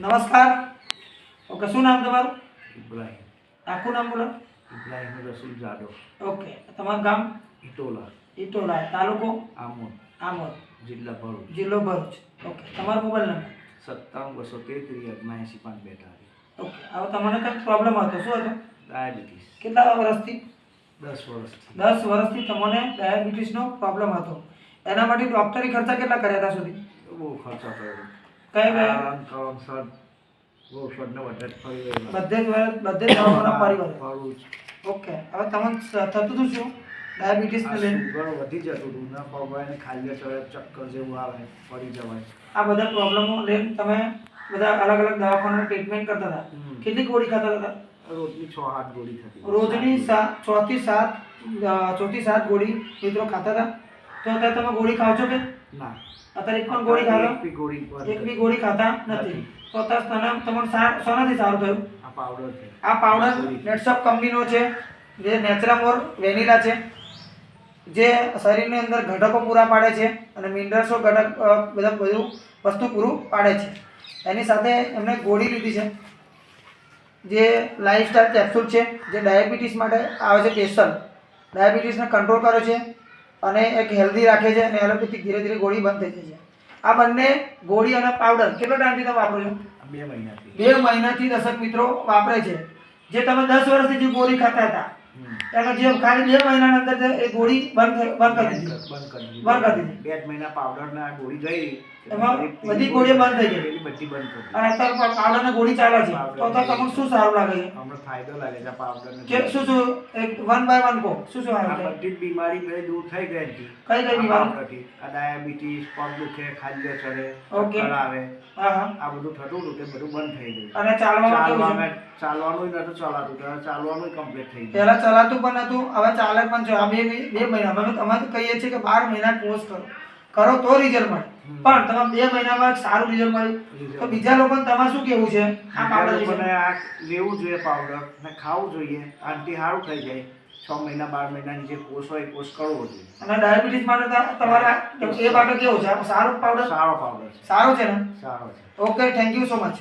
નમસ્કાર. ઓકે, શું નામ તમારું? ઇબ્રાહિમ. આખું નામ બોલો. ઇબ્રાહિમ રસૂલ જાદવ. ઓકે, તમારું ગામ? ઇટોલા. ઇટોલા. તાલુકો? આમોદ. આમોદ. જિલ્લા ભરૂચ. જિલ્લો ભરૂચ. ઓકે, તમારો મોબાઈલ નંબર? 57 233 ઓકે, હવે તમને કંઈક પ્રોબ્લેમ હતો, શું હતો? ડાયાબિટીસ. કેટલા વર્ષથી? 10 વર્ષથી. 10 વર્ષથી તમને ડાયાબિટીસનો પ્રોબ્લેમ હતો. એના માટે ડૉક્ટરી ખર્ચા કેટલા કર્યા હતા સુધી? બહુ ખર્ચો કર્યો. કઈ કઈ? બહુ ફરને વધારે ફરી બધે દવાખાના પરિવાર. ભરૂચ. ઓકે, હવે તમને થતું હતું શું ડાયાબિટીસને લઈને? સુગર વધી જતું હતું ને પગવાને ખાલી ચડે ચક્કર જેવું આવે પડી જવાય. આ બધા પ્રોબ્લેમો લઈને તમે બધા અલગ અલગ દવાખાનામાં ટ્રીટમેન્ટ કરતા હતા. કેટલી ગોળી ખાતા હતા? રોજની 6-8 ગોળી થતી. રોજની 6 થી 7 ગોળી મિત્રો ખાતા હતા. તો અત્યારે તમે ગોળી ખાવ છો કે ના? અત્યારે એક પણ ગોળી ખાતો? એક બી ગોળી ખાતા નથી. તો અત્યારે તમને શેનાથી સારું થયું? આ પાવડર નેટસપ કંપનીનો છે, જે નેચરામોર વેનીલા છે, જે શરીરની અંદર ઘટકો પૂરા પાડે છે અને મિનરલ્સો ઘટક બધું વસ્તુ પૂરું પાડે છે. એની સાથે એમણે ગોળી લીધી છે, જે લાઈફસ્ટાઈલ કેપ્સ્યુલ છે, જે ડાયાબિટીસ માટે આવે છે. સ્પેશિયલ ડાયાબિટીસને કંટ્રોલ કરે છે અને એક હેલ્ધી રાખે છે અને એલોપેથિક ધીરે ધીરે ગોળી બંધ થઈ જાય છે. આ બંને ગોળી અને પાવડર કેટલો ટાઈમથી તમે વાપરો છો? 2 મહિનાથી. 2 મહિનાથી દર્શક મિત્રો વાપરે છે. જે તમે 10 વર્ષથી જે ગોળી ખાતા હતા એટલે જે ખાલી 2 મહિનાની અંદર એ ગોળી બંધ કરી દીધી. 2 મહિના પાવડર ના ગોળી ગઈ એમાં બધી ગોળીઓ બંધ થઈ ગઈ. બધી બંધ કરી. અને અત્યારે પાવડર ને ગોળી ચાલે છે. તો તમને શું સારું લાગે છે? અમને ફાયદો લાગે છે પાવડર ને. કે શું એક 1 બાય 1 કહો, શું આવે છે? બધી જ બીમારી મેં દૂર થઈ ગઈ હતી. કઈ બીમારી? આ ડાયાબિટીસ, પગ દુખે, ખાલી ચડે, ઓકે. ચક્કર આવે, હા. આ બધું થતું હતું તે બધું બંધ થઈ ગયું. અને ચાલવાનું કેવું છે? ચાલવાનું નતું ચલાતું, તો ચાલવાનું કમ્પ્લીટ થઈ ગયું. પહેલા ચલાતું પણ હતું, હવે ચાલે પણ છે. આ 2 મહિના અમે તો કહીએ છીએ કે 12 મહિના કોર્સ કરો તો રિઝલ્ટ મળે. પણ તમે 2 મહિનામાં સારું રિઝલ્ટ મળ્યું તો બીજા લોકોને તમારે શું કેવું છે? આ પાવડર લોકોને આ લેવું જોઈએ પાવડર ને ખાવું જોઈએ. આનાથી સારું થઈ જાય. 6 મહિના 12 મહિનાની જે કોર્સ હોય એ કોર્સ કરવો જોઈએ. અને ડાયાબિટીસ માટે તમારા એ માટે કેવું છે? સારો પાવડર? સારો પાવડર છે. સારો છે ને? સારો છે. Okay, thank you so much.